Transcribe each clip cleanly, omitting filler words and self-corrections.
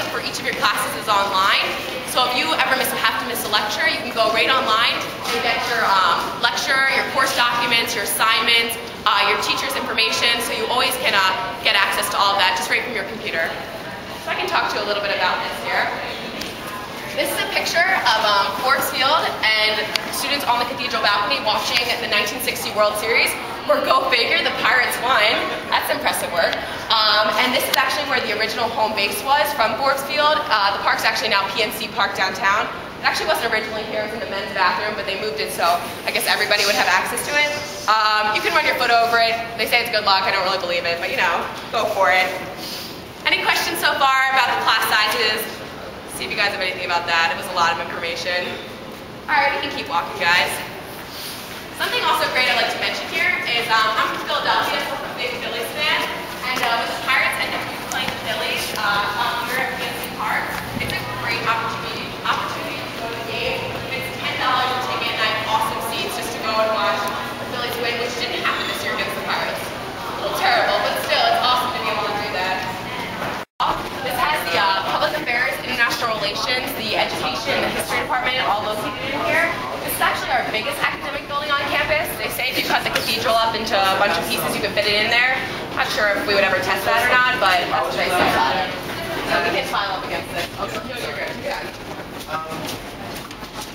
for each of your classes is online. So if you ever have to miss a lecture, you can go right online and get your lecture, your course documents, your assignments, your teacher's information, so you always can get access to all of that just right from your computer. So I can talk to you a little bit about this here. This is a picture of Forbes Field and students on the cathedral balcony watching the 1960 World Series, where go figure, the Pirates won. That's impressive work. And this is actually where the original home base was from Forbes Field. The park's actually now PNC Park downtown. It actually wasn't originally here, it was in the men's bathroom, but they moved it so I guess everybody would have access to it. You can run your foot over it. They say it's good luck, I don't really believe it, but you know, go for it. Any questions so far about the class sizes? See if you guys have anything about that. It was a lot of information. Alright, we can keep walking, guys. Something also great I'd like to mention here is I'm from Philadelphia, so I'm a big Phillies fan, and with the Pirates end up playing the Phillies here at PNC Park. It's a great opportunity to go to the game. It's $10 a ticket, and I have awesome seats just to go and watch the Phillies win, which didn't happen this year against the Pirates. A little terrible, but still, it's awesome to be able to do that. This has the Public Affairs, International Relations, the Education, and the History Department all located in here. This is actually our biggest academic building on campus. They say if you cut the cathedral up into a bunch of pieces, you can fit it in there. Not sure if we would ever test that or not, but that's what they say about it. So we can pile up against it. Oh, no, you're good. Yeah.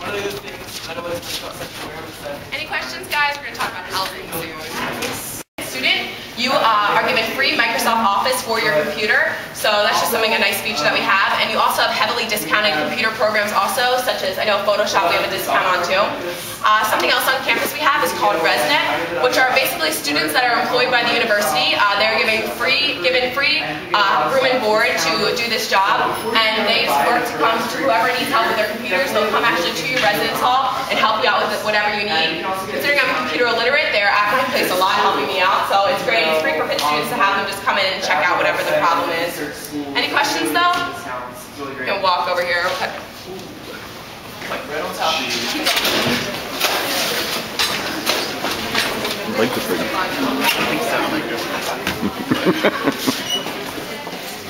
One of the things I always think about sexual awareness that... Any questions, guys? We're going to talk about housing soon. Student, you are given free Microsoft Office for your computer, so that's just a nice feature that we have. And you also have heavily discounted computer programs also, such as, I know Photoshop we have a discount on too. Something else on campus we have is called ResNet, which are basically students that are employed by the university. They're given free room and board to do this job, and they work to come to whoever needs help with their computers. They'll come actually to your residence hall and help you out with whatever you need. Considering I'm computer illiterate, they're actually placed a lot helping me out, so it's great. It's free for Pitt students to have them just come in and check out whatever the problem is. Any questions though? You can walk over here. Okay. I like the pretty. I think so.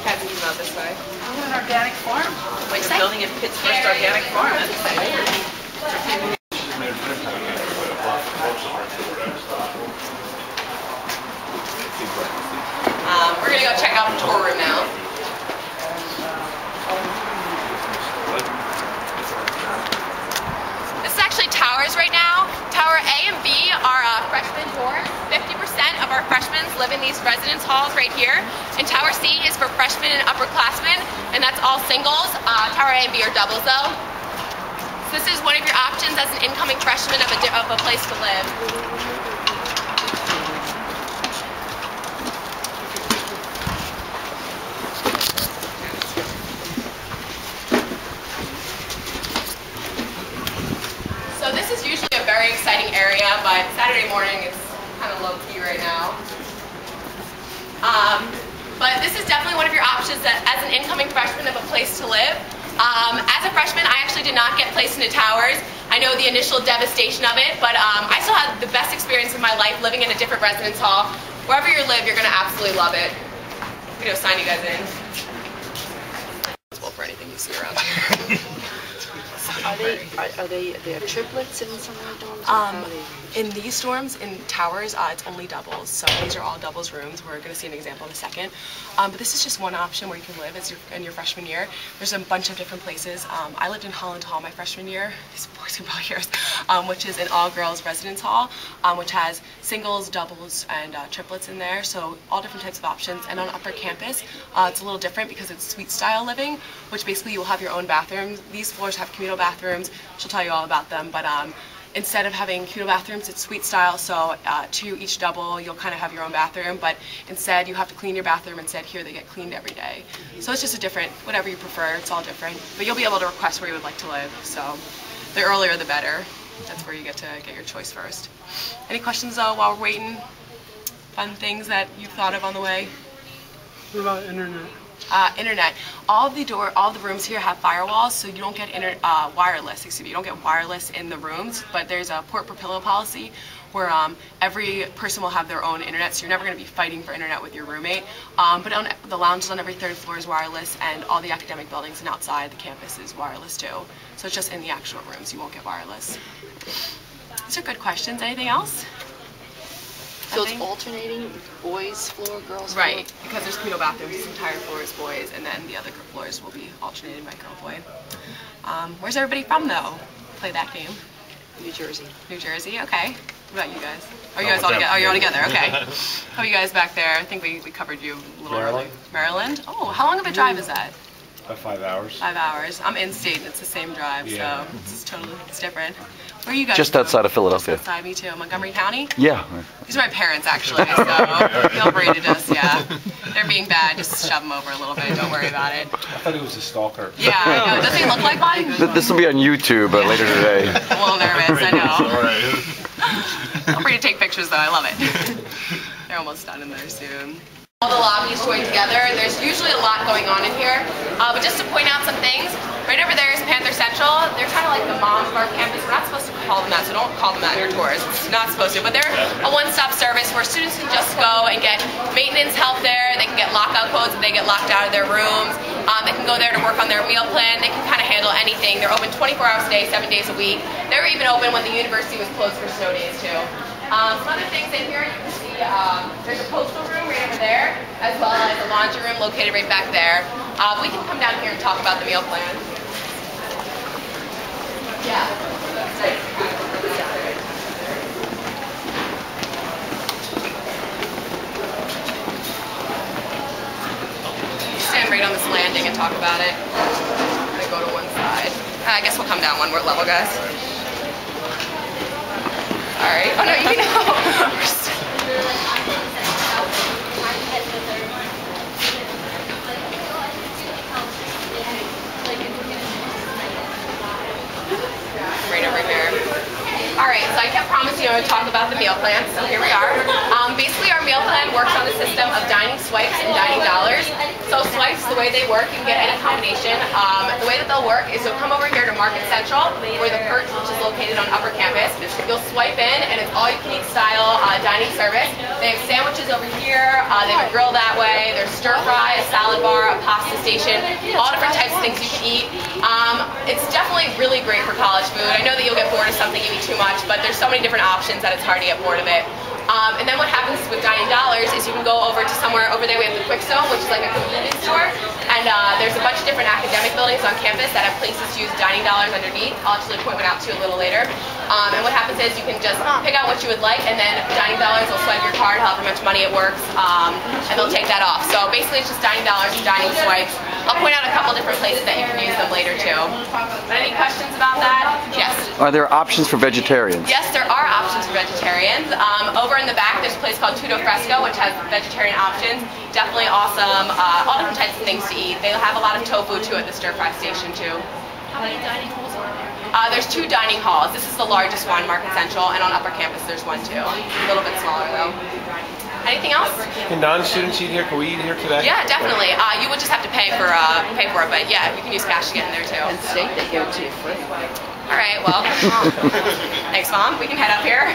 Guys, you come out this way. An organic farm? Wait, We're building a Pitt's first organic farm. That's exciting. We're going to go check out the tour room now. This is actually towers right now. Tower A and B are freshman dorms. 50% of our freshmen live in these residence halls right here. And Tower C is for freshmen and upperclassmen, and that's all singles. Tower A and B are doubles though. So this is one of your options as an incoming freshman of a place to live. So this is usually a very exciting area, but Saturday morning is kind of low-key right now. But this is definitely one of your options that, as an incoming freshman of a place to live. As a freshman, I actually did not get placed into towers. I know the initial devastation of it, but I still had the best experience of my life living in a different residence hall. Wherever you live, you're going to absolutely love it. I'm going to sign you guys in. For anything you see around here. Are they triplets in some of the dorms? In these dorms, in towers, it's only doubles. So these are all doubles rooms. We're going to see an example in a second. But this is just one option where you can live in your freshman year. There's a bunch of different places. I lived in Holland Hall my freshman year. These boys can probably hear us. Which is an all-girls residence hall, which has singles, doubles, and triplets in there. So all different types of options. And on upper campus, it's a little different because it's suite style living, which basically you will have your own bathrooms. These floors have communal bathrooms. She'll tell you all about them, but instead of having communal bathrooms, it's suite style, so to each double you'll kind of have your own bathroom, but instead you have to clean your bathroom. Instead here they get cleaned every day. So it's just a different, whatever you prefer, it's all different. But you'll be able to request where you would like to live, so the earlier the better. That's where you get to get your choice first. Any questions though while we're waiting? Fun things that you've thought of on the way? What about internet? Internet. All of the rooms here have firewalls, so you don't get wireless. Excuse me, you don't get wireless in the rooms. But there's a port per pillow policy, where every person will have their own internet, so you're never going to be fighting for internet with your roommate. But on the lounges on every third floor is wireless, and all the academic buildings and outside the campus is wireless too. So it's just in the actual rooms, you won't get wireless. These are good questions. Anything else? So it's alternating, boys floor, girls floor? Right, because there's communal bathrooms, this entire floor is boys, and then the other floors will be alternated by girl-boy. Where's everybody from, though? Play that game. New Jersey. New Jersey, okay. What about you guys? Oh, you guys all together? Oh, you're all together, okay. How are you guys back there? I think we covered you a little early. Maryland? Oh, how long of a drive is that? About 5 hours. 5 hours. I'm in-state, and it's the same drive, so it's different. Where are you guys Just from? outside of Philadelphia. Just outside, me too. Montgomery County? Yeah. These are my parents, actually, so they'll braided us, yeah. They're being bad, just shove them over a little bit, don't worry about it. I thought he was a stalker. Yeah, I know. Does he look like one? This will be on YouTube later today. I'm a little nervous, I know. I'm free to take pictures, though. I love it. They're almost done in there soon. All the lobbies join together. There's usually a lot going on in here. But just to point out some things, right over there is Panther Central. They're kind of like the moms of our campus. We're not supposed to call them that, so don't call them that in your tours. It's not supposed to. But they're a one-stop service where students can just go and get maintenance help there. They can get lockout codes if they get locked out of their rooms. They can go there to work on their meal plan. They can kind of handle anything. They're open 24 hours a day, 7 days a week. They were even open when the university was closed for snow days, too. Some other things in here, you can see there's a postal room right over there, as well as a laundry room located right back there. We can come down here and talk about the meal plan. Yeah, that's nice. Stand right on this landing and talk about it. I'm gonna go to one side. I guess we'll come down one more level, guys. Alright. Oh no, you know. Right over here. Alright, so I kept promising I would talk about the meal plan, so here we are. Basically our meal plan works on the system of dining swipes and dining dollars. So swipes, the way they work, you can get any combination. The way that they'll work is you'll come over here to Market Central, where the Pitt, which is located on Upper Campus. You'll swipe in, and it's all-you-can-eat style dining service. They have sandwiches over here. They have a grill that way. There's stir fry, a salad bar, a pasta station, all different types of things you can eat. It's definitely really great for college food. I know that you'll get bored of something you eat too much, but there's so many different options that it's hard to get bored of it. And then what happens with dining dollars is you can go over to somewhere over there. We have the Quick Zone, which is like a convenience store, and there's a bunch of different academic buildings on campus that have places to use dining dollars underneath. I'll actually point one out to you a little later. And what happens is you can just pick out what you would like, and then dining dollars will swipe your card, however much money it works, and they'll take that off. So basically it's just dining dollars and dining swipes. I'll point out a couple different places that you can use them later too. But any questions about that? Yes? Are there options for vegetarians? Yes, there are options for vegetarians. Over in the back there's a place called Tutto Fresco, which has vegetarian options. Definitely awesome. All different types of things to eat. They'll have a lot of tofu too at the stir fry station too. How many dining halls are there? There's 2 dining halls. This is the largest one, Market Central, and on Upper Campus there's one too. A little bit smaller though. Anything else? Can non-students eat here? Can we eat here today? Yeah, definitely. You would just have to pay for it, but yeah, you can use cash to get in there too. And steak they give it to you free. All right, well, thanks, Mom. We can head up here.